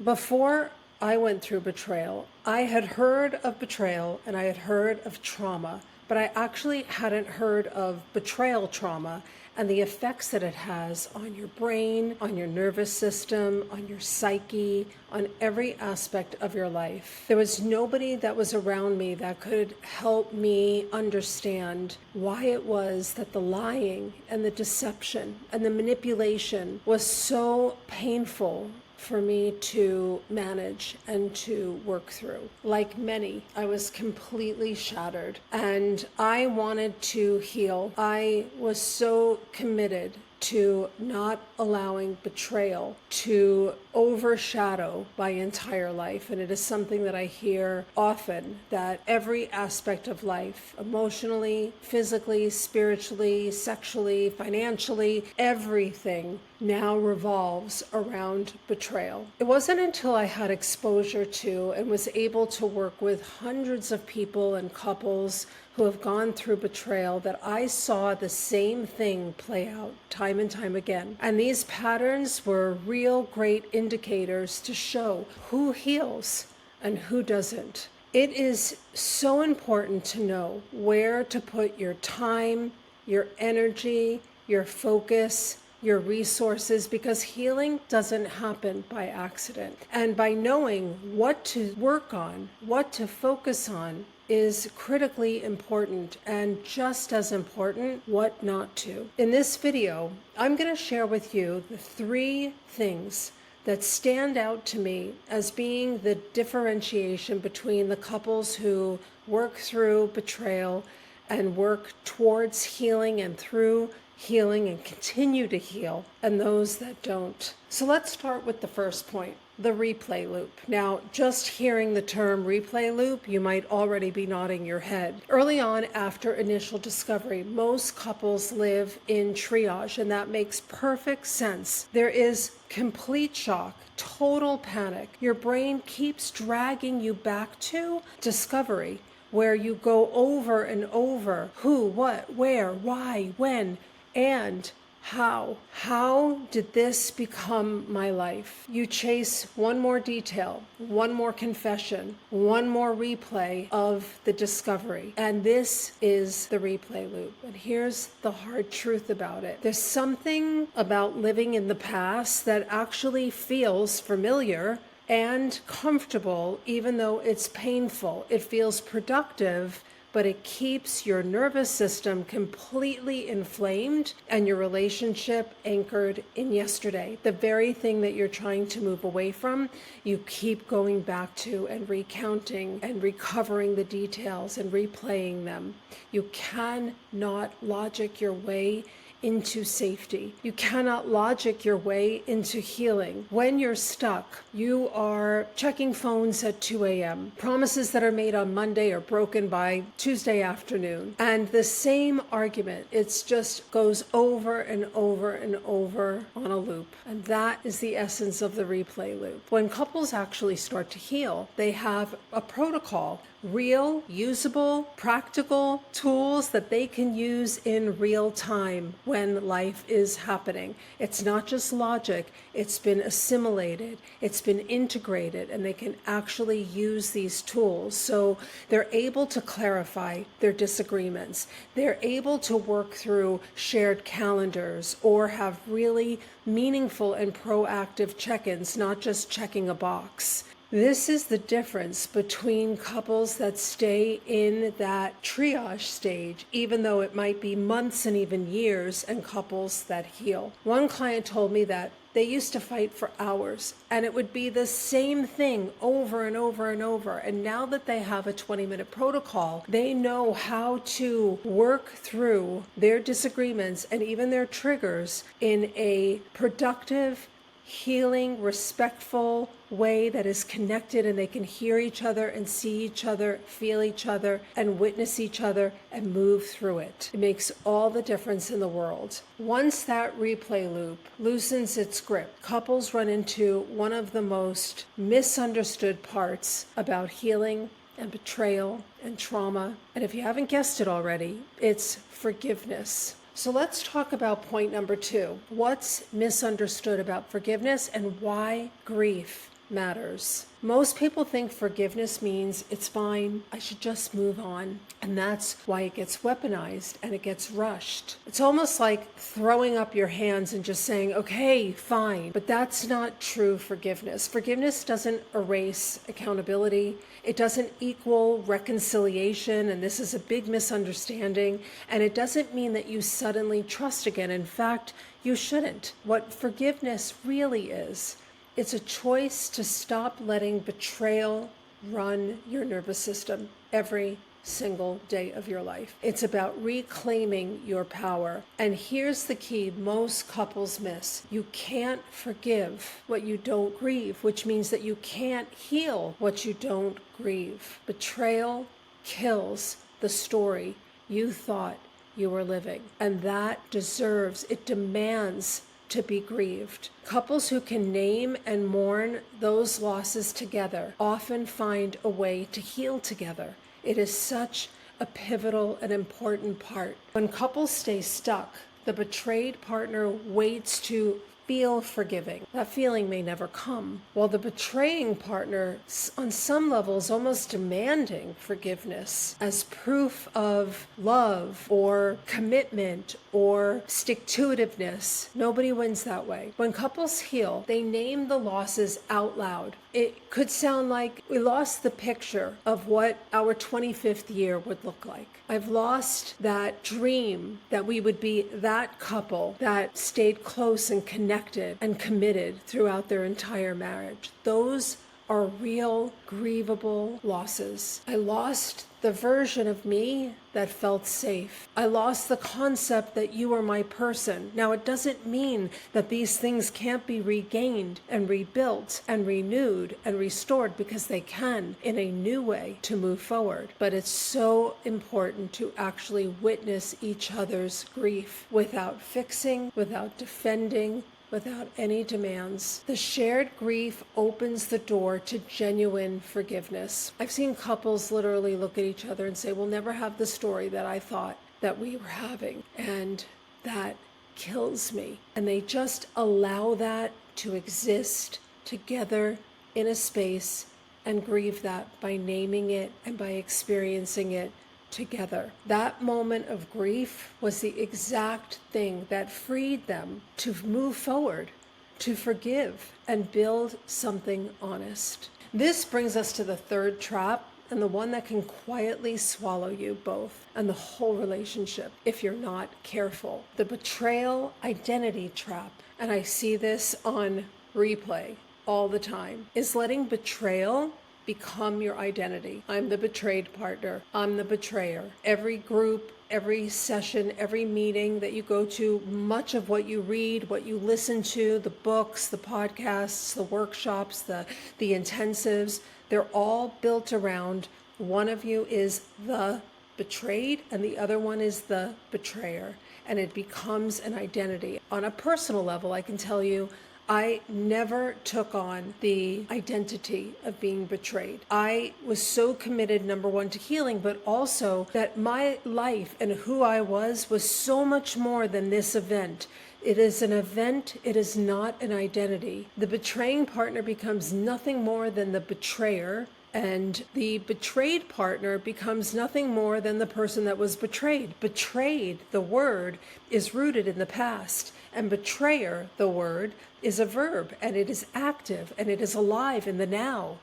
Before I went through betrayal, I had heard of betrayal and I had heard of trauma, but I actually hadn't heard of betrayal trauma and the effects that it has on your brain, on your nervous system, on your psyche, on every aspect of your life. There was nobody that was around me that could help me understand why it was that the lying and the deception and the manipulation was so painful for me to manage and to work through. Like many, I was completely shattered and I wanted to heal. I was so committed to not allowing betrayal to overshadow my entire life. And it is something that I hear often, that every aspect of life, emotionally, physically, spiritually, sexually, financially, everything now revolves around betrayal. It wasn't until I had exposure to and was able to work with hundreds of people and couples who have gone through betrayal that I saw the same thing play out time and time again. And these patterns were real great indicators to show who heals and who doesn't. It is so important to know where to put your time, your energy, your focus, your resources, because healing doesn't happen by accident. And by knowing what to work on, what to focus on, is critically important, and just as important, what not to. In this video, I'm going to share with you the 3 things that stand out to me as being the differentiation between the couples who work through betrayal and work towards healing and through healing and continue to heal, and those that don't. So let's start with the first point, the replay loop. Now, just hearing the term replay loop, you might already be nodding your head. Early on after initial discovery, most couples live in triage, and that makes perfect sense. There is complete shock, total panic. Your brain keeps dragging you back to discovery, where you go over and over who, what, where, why, when, and how. How did this become my life? You chase one more detail, one more confession, one more replay of the discovery. And this is the replay loop. And here's the hard truth about it. There's something about living in the past that actually feels familiar and comfortable, even though it's painful. It feels productive, but it keeps your nervous system completely inflamed and your relationship anchored in yesterday. The very thing that you're trying to move away from, you keep going back to and recounting and recovering the details and replaying them. You cannot logic your way into safety. You cannot logic your way into healing. When you're stuck, you are checking phones at 2 a.m. Promises that are made on Monday are broken by Tuesday afternoon. And the same argument, it just goes over and over and over on a loop. And that is the essence of the replay loop. When couples actually start to heal, they have a protocol, real, usable, practical tools that they can use in real time when life is happening. It's not just logic, it's been assimilated, it's been integrated, and they can actually use these tools. So they're able to clarify their disagreements. They're able to work through shared calendars or have really meaningful and proactive check-ins, not just checking a box. This is the difference between couples that stay in that triage stage, even though it might be months and even years, and couples that heal. One client told me that they used to fight for hours, and it would be the same thing over and over and over. And now that they have a 20-minute protocol, they know how to work through their disagreements and even their triggers in a productive, healing, respectful way that is connected, and they can hear each other and see each other, feel each other, and witness each other and move through it. It makes all the difference in the world. Once that replay loop loosens its grip, couples run into one of the most misunderstood parts about healing and betrayal and trauma. And if you haven't guessed it already, it's forgiveness. So let's talk about point number 2. What's misunderstood about forgiveness and why grief matters. Most people think forgiveness means it's fine, I should just move on. And that's why it gets weaponized and it gets rushed. It's almost like throwing up your hands and just saying, okay, fine. But that's not true forgiveness. Forgiveness doesn't erase accountability. It doesn't equal reconciliation, and this is a big misunderstanding. And it doesn't mean that you suddenly trust again. In fact, you shouldn't. What forgiveness really is, it's a choice to stop letting betrayal run your nervous system every single day of your life. It's about reclaiming your power. And here's the key most couples miss. You can't forgive what you don't grieve, which means that you can't heal what you don't grieve. Betrayal kills the story you thought you were living. And that deserves, it demands to be grieved. Couples who can name and mourn those losses together often find a way to heal together. It is such a pivotal and important part. When couples stay stuck, the betrayed partner waits to feel forgiving. That feeling may never come, while the betraying partner, on some level, is almost demanding forgiveness as proof of love or commitment or stick-to-itiveness. Nobody wins that way. When couples heal, they name the losses out loud. It could sound like we lost the picture of what our 25th year would look like. I've lost that dream that we would be that couple that stayed close and connected and committed throughout their entire marriage. Those are real, grievable losses. I lost the version of me that felt safe. I lost the concept that you are my person. Now, it doesn't mean that these things can't be regained and rebuilt and renewed and restored, because they can in a new way to move forward. But it's so important to actually witness each other's grief without fixing, without defending, without any demands. The shared grief opens the door to genuine forgiveness. I've seen couples literally look at each other and say, we'll never have the story that I thought that we were having. And that kills me. And they just allow that to exist together in a space and grieve that by naming it and by experiencing it together. That moment of grief was the exact thing that freed them to move forward, to forgive, and build something honest. This brings us to the third trap, and the one that can quietly swallow you both and the whole relationship if you're not careful. The betrayal identity trap, and I see this on replay all the time, is letting betrayal become your identity. I'm the betrayed partner. I'm the betrayer. Every group, every session, every meeting that you go to, much of what you read, what you listen to, the books, the podcasts, the workshops, the intensives, they're all built around one of you is the betrayed and the other one is the betrayer. And it becomes an identity. On a personal level, I can tell you, I never took on the identity of being betrayed. I was so committed, number one, to healing, but also that my life and who I was so much more than this event. It is an event, it is not an identity. The betraying partner becomes nothing more than the betrayer, and the betrayed partner becomes nothing more than the person that was betrayed. Betrayed, the word, is rooted in the past. And betrayer, the word, is a verb, and it is active, and it is alive in the now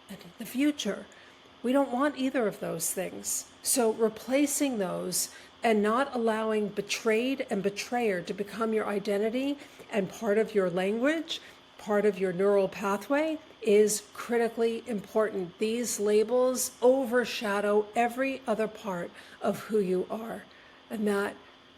and in the future. We don't want either of those things. So replacing those and not allowing betrayed and betrayer to become your identity and part of your language, part of your neural pathway, is critically important. These labels overshadow every other part of who you are. And that,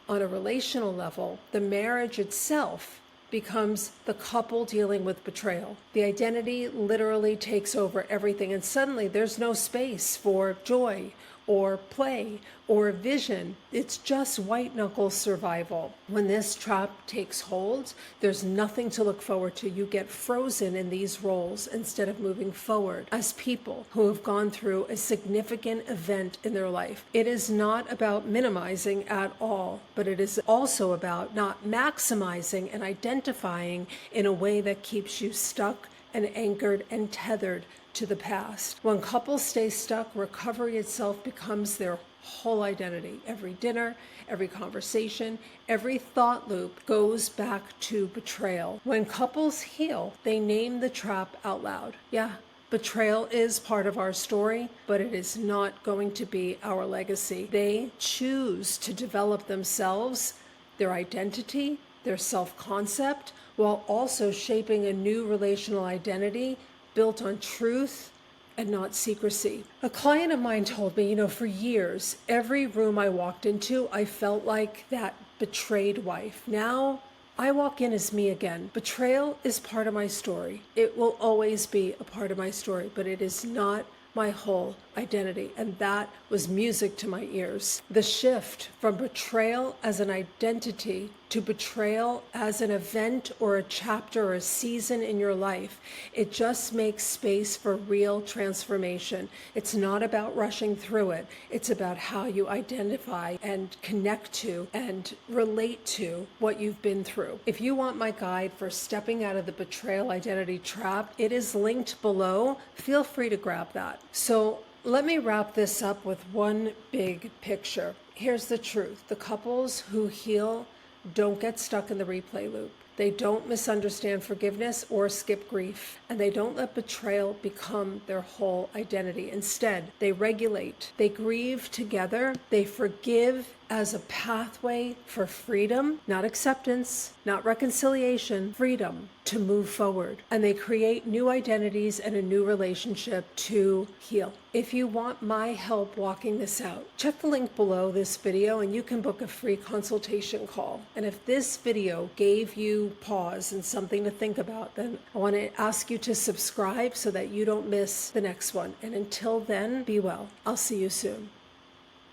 on a relational level, the marriage itself becomes the couple dealing with betrayal. The identity literally takes over everything, and suddenly there's no space for joy or play or vision. It's just white knuckle survival. When this trap takes hold, there's nothing to look forward to. You get frozen in these roles instead of moving forward as people who have gone through a significant event in their life. It is not about minimizing at all, but it is also about not maximizing and identifying in a way that keeps you stuck and anchored and tethered to the past. When couples stay stuck, recovery itself becomes their whole identity. Every dinner, every conversation, every thought loop goes back to betrayal. When couples heal, they name the trap out loud. Yeah, betrayal is part of our story, but it is not going to be our legacy. They choose to develop themselves, their identity, their self-concept, while also shaping a new relational identity built on truth and not secrecy. A client of mine told me, for years, every room I walked into, I felt like that betrayed wife. Now, I walk in as me again. Betrayal is part of my story. It will always be a part of my story, but it is not my whole identity. And that was music to my ears. The shift from betrayal as an identity to betrayal as an event or a chapter or a season in your life, it just makes space for real transformation. It's not about rushing through it. It's about how you identify and connect to and relate to what you've been through. If you want my guide for stepping out of the betrayal identity trap, it is linked below. Feel free to grab that. So let me wrap this up with one big picture. Here's the truth. The couples who heal don't get stuck in the replay loop. They don't misunderstand forgiveness or skip grief, and they don't let betrayal become their whole identity. Instead, they regulate, they grieve together, they forgive as a pathway for freedom, not acceptance, not reconciliation, freedom to move forward. And they create new identities and a new relationship to heal. If you want my help walking this out, check the link below this video and you can book a free consultation call. And if this video gave you pause and something to think about, then I want to ask you to subscribe so that you don't miss the next one. And until then, be well. I'll see you soon.